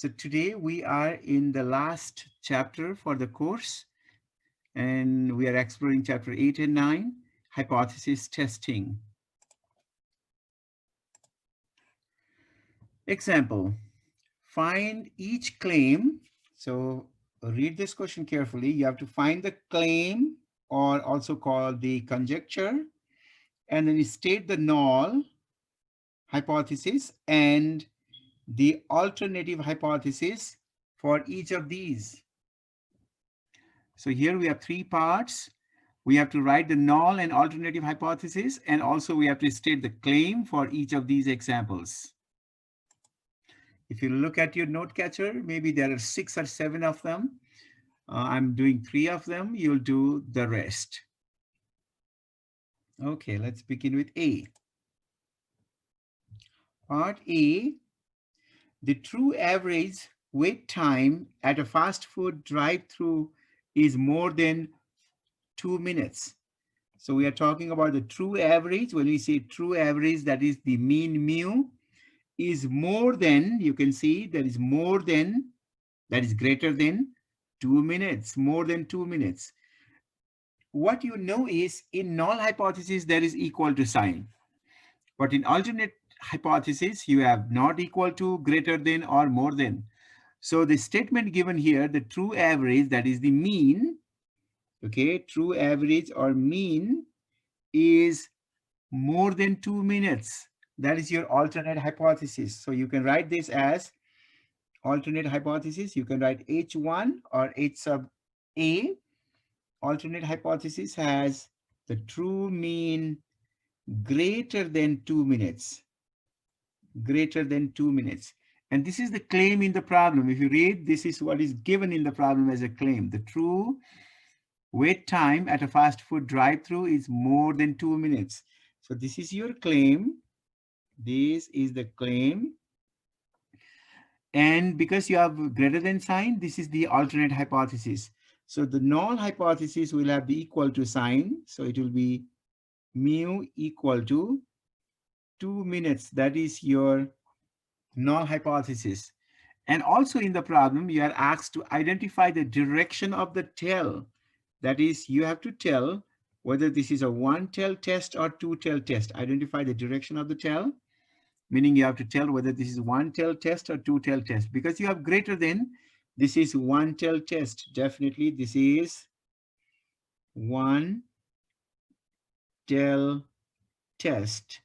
So today we are in the last chapter for the course, and we are exploring chapter 8 and 9, hypothesis testing. Example, find each claim. So read this question carefully. You have to find the claim, or also called the conjecture, and then you state the null hypothesis and the alternative hypothesis for each of these. So here we have three parts. We have to write the null and alternative hypothesis, and also we have to state the claim for each of these examples. If you look at your note catcher, maybe there are 6 or 7 of them. I'm doing 3 of them. You'll do the rest. Okay, let's begin with A. Part A, the true average wait time at a fast food drive-through is more than 2 minutes. So we are talking about the true average. When we say true average, that is the mean mu is more than, you can see that is more than, that is greater than 2 minutes, more than 2 minutes. What you know is in null hypothesis, there is equal to sign. But in alternate hypothesis, you have not equal to, greater than, or more than. So the statement given here, the true average, that is the mean, okay, true average or mean is more than 2 minutes. That is your alternate hypothesis. So you can write this as alternate hypothesis. You can write H1 or H sub A. Alternate hypothesis has the true mean greater than 2 minutes. Greater than 2 minutes. And this is the claim in the problem. If you read, this is what is given in the problem as a claim. The true wait time at a fast food drive-through is more than 2 minutes. So this is your claim. This is the claim. And because you have greater than sign, this is the alternate hypothesis. So the null hypothesis will have the equal to sign. So it will be mu equal to 2 minutes. That is your null hypothesis. And also in the problem, you are asked to identify the direction of the tail. That is, you have to tell whether this is a one tail test or two tail test. Identify the direction of the tail, meaning you have to tell whether this is one tail test or two tail test. Because you have greater than, this is one tail test. Definitely this is one tail test.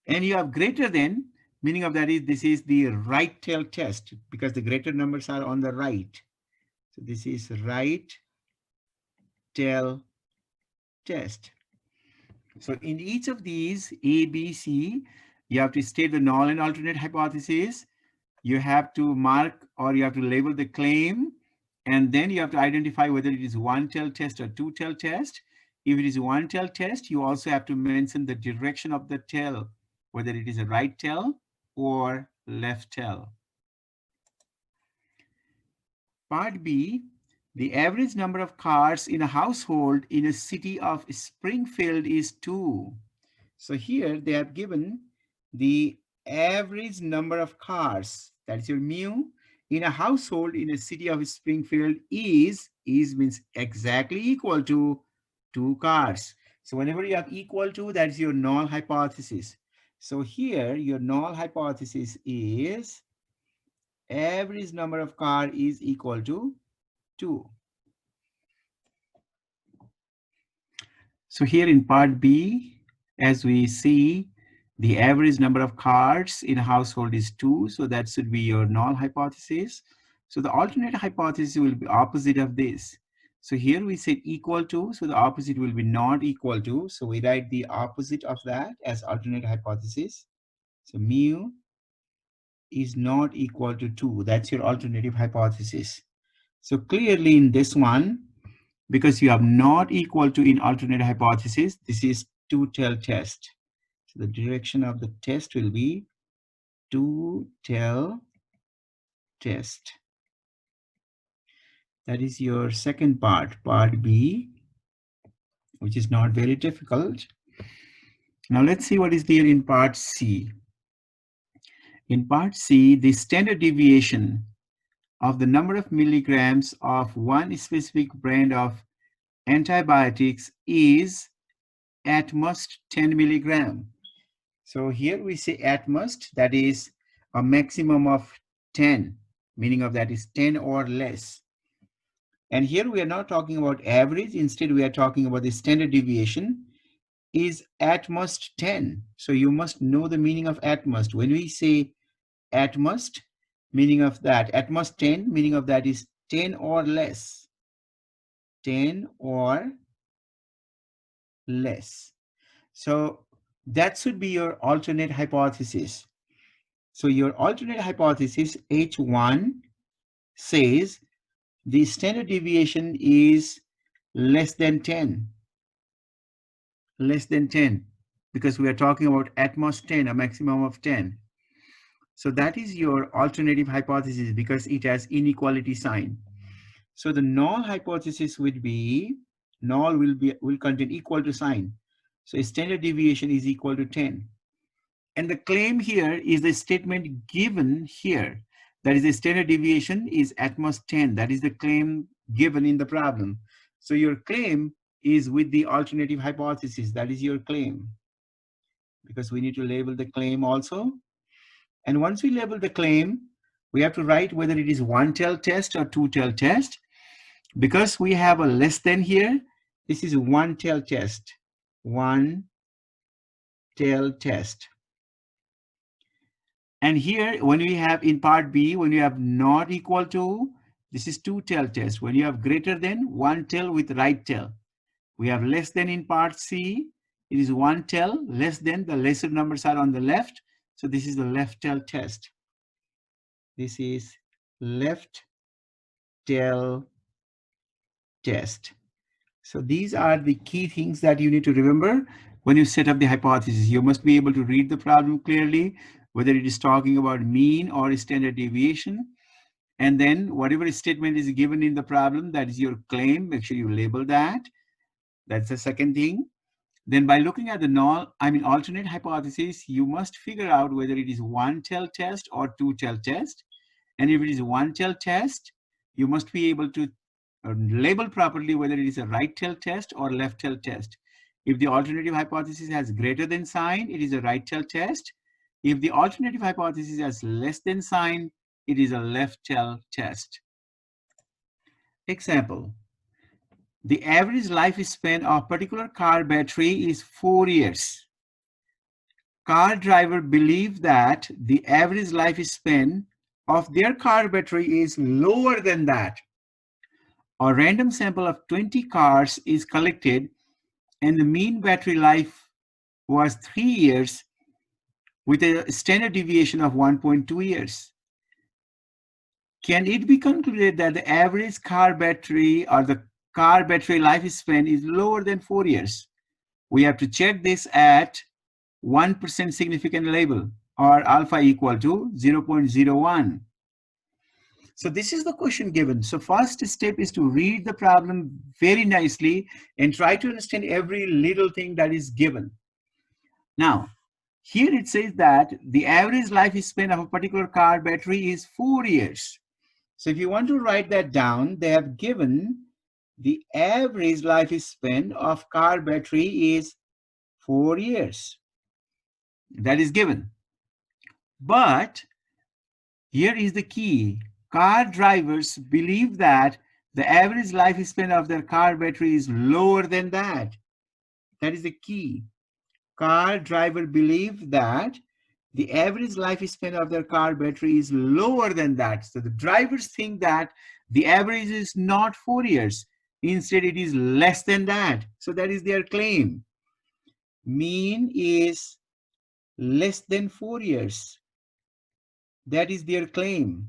And you have greater than, meaning of that is this is the right tail test, because the greater numbers are on the right. So this is right tail test. So in each of these A, B, C, you have to state the null and alternate hypothesis. You have to mark, or you have to label the claim, and then you have to identify whether it is one tail test or two tail test. If it is one tail test, you also have to mention the direction of the tail, whether it is a right tail or left tail. Part B, the average number of cars in a household in a city of Springfield is 2. So here they have given the average number of cars, that's your mu, in a household in a city of Springfield is means exactly equal to 2 cars. So whenever you have equal to, that's your null hypothesis. So here your null hypothesis is average number of car is equal to 2. So here in part B, as we see, the average number of cars in a household is 2. So that should be your null hypothesis. So the alternate hypothesis will be opposite of this. So here we said equal to, so the opposite will be not equal to. So we write the opposite of that as alternate hypothesis. So mu is not equal to 2. That's your alternative hypothesis. So clearly in this one, because you have not equal to in alternate hypothesis, this is two-tail test. So the direction of the test will be two-tail test. That is your second part, part B, which is not very difficult. Now let's see what is there in part C. In part C, the standard deviation of the number of milligrams of one specific brand of antibiotics is at most 10 milligram. So here we say at most, that is a maximum of 10, meaning of that is 10 or less. And here we are not talking about average, instead we are talking about the standard deviation is at most 10. So you must know the meaning of at most. When we say at most, meaning of that, at most 10, meaning of that is 10 or less. 10 or less. So that should be your alternate hypothesis. So your alternate hypothesis H1 says the standard deviation is less than 10. Less than 10, because we are talking about at most 10, a maximum of 10. So that is your alternative hypothesis because it has inequality sign. So the null hypothesis would be, null will contain equal to sign. So standard deviation is equal to 10. And the claim here is the statement given here. That is the standard deviation is at most 10. That is the claim given in the problem. So your claim is with the alternative hypothesis. That is your claim. Because we need to label the claim also. And once we label the claim, we have to write whether it is one-tailed test or two-tailed test. Because we have a less than here, this is one-tailed test. One-tailed test. And here, when we have in part B, when you have not equal to, this is two-tailed test. When you have greater than, one tail with right tail. We have less than in part C, it is one tail, less than, the lesser numbers are on the left. So this is the left tail test. This is left tail test. So these are the key things that you need to remember when you set up the hypothesis. You must be able to read the problem clearly, whether it is talking about mean or standard deviation. And then whatever statement is given in the problem, that is your claim. Make sure you label that. That's the second thing. Then by looking at the alternate hypothesis, you must figure out whether it is one-tailed test or two-tailed test. And if it is one-tailed test, you must be able to label properly whether it is a right-tailed test or left-tailed test. If the alternative hypothesis has greater than sign, it is a right-tailed test. If the alternative hypothesis has less than sign, it is a left-tailed test. Example. The average lifespan of a particular car battery is 4 years. Car driver believe that the average lifespan of their car battery is lower than that. A random sample of 20 cars is collected and the mean battery life was 3 years with a standard deviation of 1.2 years. Can it be concluded that the average car battery or the car battery lifespan is lower than 4 years? We have to check this at 1% significant label or alpha equal to 0.01. So this is the question given. So first step is to read the problem very nicely and try to understand every little thing that is given. Now, here it says that the average lifespan of a particular car battery is 4 years. So if you want to write that down, they have given the average lifespan of car battery is 4 years. That is given. But here is the key. Car drivers believe that the average lifespan of their car battery is lower than that. That is the key. Car driver believe that the average lifespan of their car battery is lower than that. So the drivers think that the average is not 4 years. Instead, it is less than that. So that is their claim. Mean is less than 4 years. That is their claim.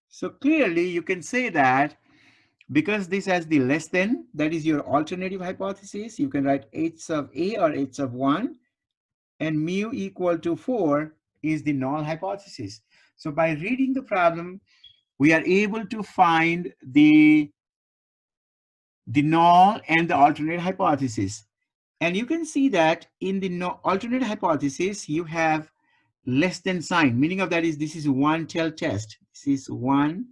So clearly you can say that because this has the less than, that is your alternative hypothesis. You can write h sub a or h sub 1 and mu equal to 4 is the null hypothesis. So by reading the problem, we are able to find the null and the alternate hypothesis. And you can see that in the alternate hypothesis, you have less than sign. Meaning of that is this is one tail test. This is one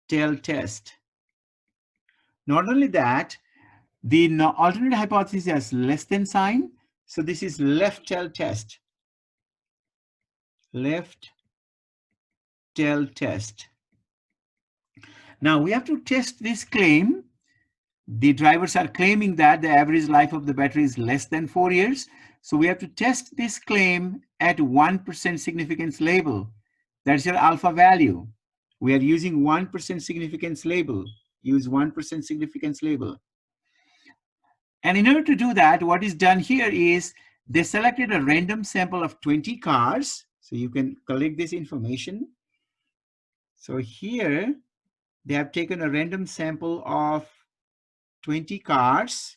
tail test. Not only that, the alternate hypothesis has less than sign. So this is left tail test. Left tail test. Now we have to test this claim. The drivers are claiming that the average life of the battery is less than 4 years. So we have to test this claim at 1% significance label. That's your alpha value. We are using 1% significance label. Use 1% significance label. And in order to do that, what is done here is they selected a random sample of 20 cars. So you can collect this information. So here they have taken a random sample of 20 cars.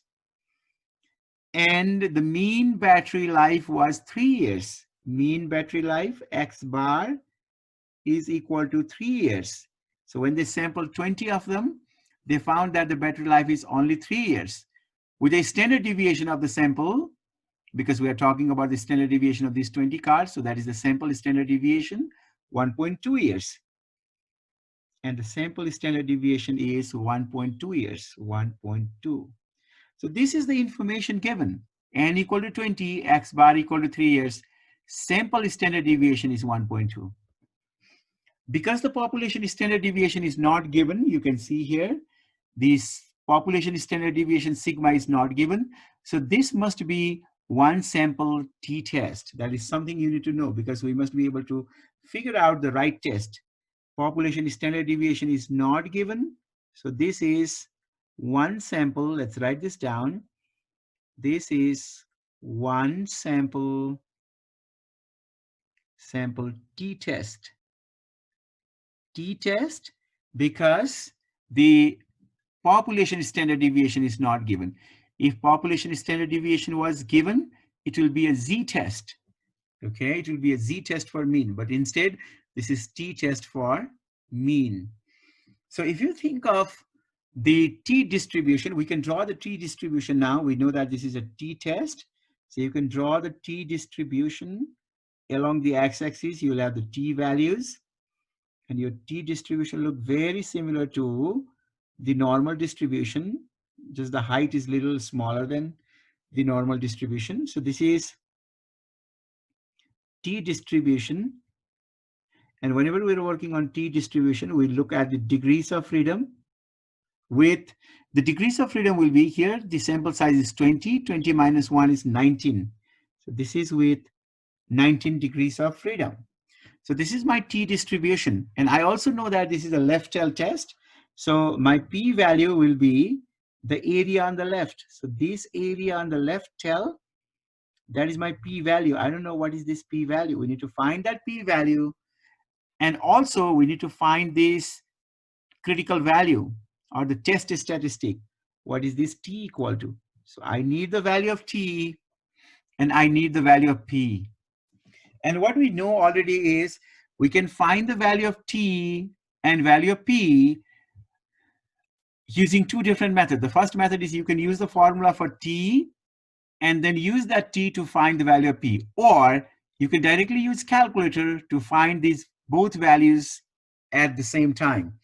And the mean battery life was 3 years. Mean battery life, X bar, is equal to 3 years. So when they sampled 20 of them, they found that the battery life is only 3 years. With a standard deviation of the sample, because we are talking about the standard deviation of these 20 cars, so that is the sample standard deviation, 1.2 years. And the sample standard deviation is 1.2 years, 1.2. So this is the information given. N equal to 20, X bar equal to 3 years. Sample standard deviation is 1.2. Because the population standard deviation is not given, you can see here, this population standard deviation sigma is not given. So this must be one sample t-test. That is something you need to know because we must be able to figure out the right test. Population standard deviation is not given. So this is one sample. Let's write this down. This is one sample t-test. T-test because the population standard deviation is not given. If population standard deviation was given, it will be a z-test. Okay, it will be a z-test for mean, but instead this is t-test for mean. So if you think of the t distribution, we can draw the t distribution now. We know that this is a t-test. So you can draw the t distribution along the x-axis. You'll have the t values. And your t distribution look very similar to the normal distribution. Just the height is a little smaller than the normal distribution. So this is t distribution. And whenever we're working on t distribution, we look at the degrees of freedom. With the degrees of freedom will be here, the sample size is 20, 20 minus 1 is 19. So this is with 19 degrees of freedom. So this is my t distribution. And I also know that this is a left tail test. So my p value will be the area on the left. So this area on the left tail, that is my p value. I don't know what is this p value. We need to find that p value. And also we need to find this critical value or the test statistic. What is this t equal to? So I need the value of t and I need the value of p. And what we know already is we can find the value of t and value of p using two different methods. The first method is you can use the formula for t and then use that t to find the value of p. Or you can directly use calculator to find these both values at the same time.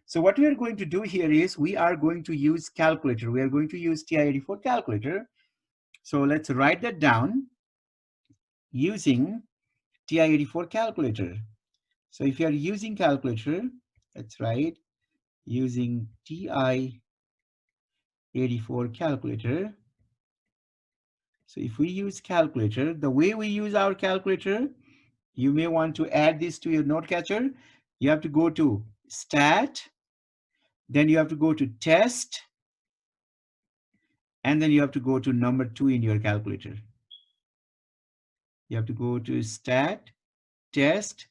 So what we are going to do here is we are going to use calculator. We are going to use TI-84 calculator. So let's write that down using TI-84 calculator. So if you are using calculator, let's write using TI-84 calculator. So if we use calculator, the way we use our calculator, you may want to add this to your note catcher. You have to go to stat, then you have to go to test, and then you have to go to number 2 in your calculator. You have to go to stat, test,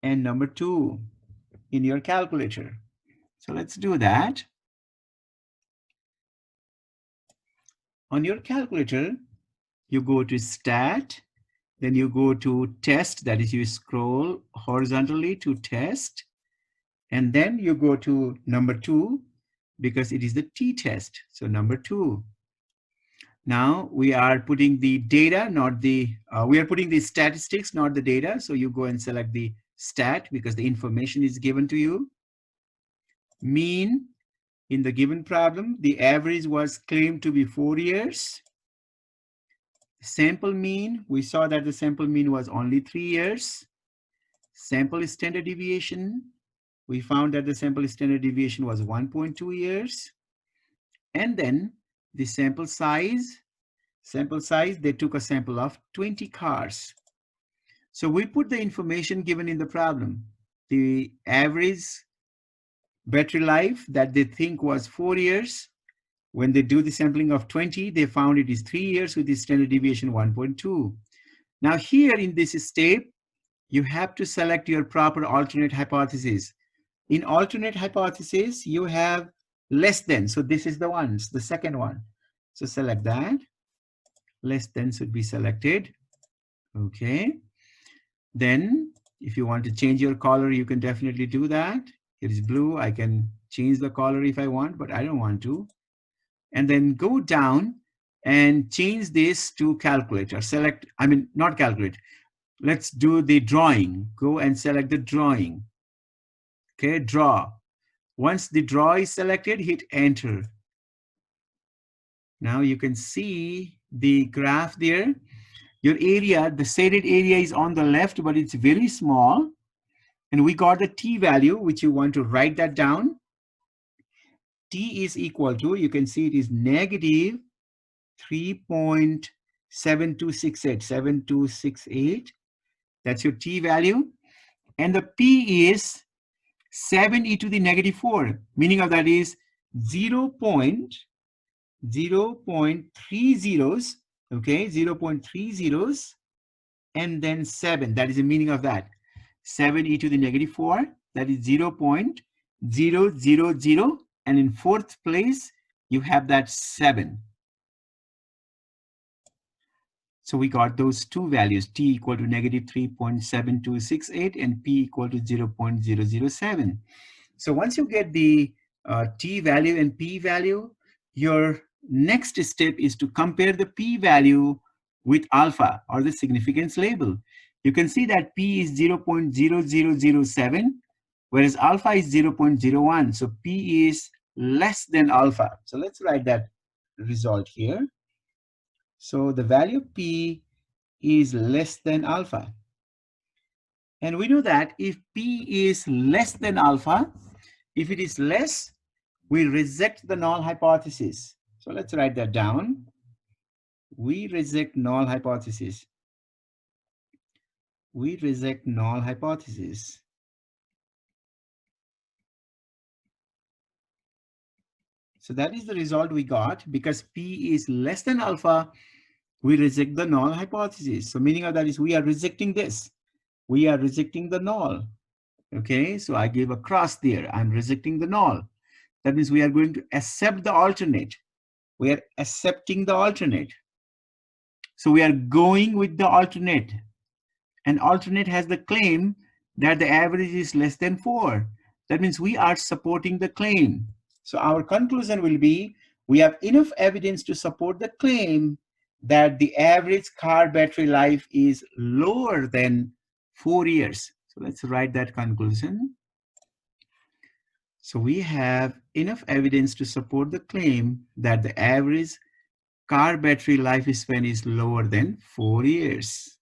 and number 2 in your calculator. So let's do that. On your calculator, you go to stat, then you go to test, that is you scroll horizontally to test, and then you go to number 2 because it is the t-test. So number 2. Now we are putting the data, not the, we are putting the statistics, not the data. So you go and select the stat because the information is given to you. Mean in the given problem, the average was claimed to be 4 years. Sample mean, we saw that the sample mean was only 3 years. Sample standard deviation, we found that the sample standard deviation was 1.2 years. And then the sample size, they took a sample of 20 cars. So we put the information given in the problem. The average battery life that they think was 4 years. When they do the sampling of 20, they found it is 3 years with the standard deviation 1.2. Now here in this step, you have to select your proper alternate hypothesis. In alternate hypothesis, you have less than. So this is the second one. So select that. Less than should be selected. Okay. Then if you want to change your color, you can definitely do that. It is blue. I can change the color if I want, but I don't want to. And then go down and change this to calculator. Select, I mean, not calculate. Let's do the drawing. Go and select the drawing. Okay, draw. Once the draw is selected, hit enter. Now you can see the graph there. Your area, the shaded area is on the left, but it's very small. And we got the t value, which you want to write that down. T is equal to, you can see it is negative 3.7268. That's your t value. And the p is 7e to the negative 4. Meaning of that is 0.30, okay, 0.30 and then 7. That is the meaning of that. 7e to the negative 4, that is 0.000, and in fourth place, you have that 7. So we got those two values, t equal to negative 3.7268 and p equal to 0.007. So once you get the t value and p value, your next step is to compare the p value with alpha or the significance label. You can see that p is 0.0007, whereas alpha is 0.01. So p is less than alpha. So let's write that result here. So the value of p is less than alpha. And we know that if p is less than alpha, if it is less, we reject the null hypothesis. So let's write that down. We reject null hypothesis. We reject null hypothesis. So that is the result we got. Because p is less than alpha, we reject the null hypothesis. So meaning of that is we are rejecting this. We are rejecting the null. Okay, so I gave a cross there. I'm rejecting the null. That means we are going to accept the alternate. We are accepting the alternate. So we are going with the alternate. And alternate has the claim that the average is less than 4. That means we are supporting the claim. So our conclusion will be, we have enough evidence to support the claim that the average car battery life is lower than 4 years. So let's write that conclusion. So we have enough evidence to support the claim that the average car battery lifespan is lower than 4 years.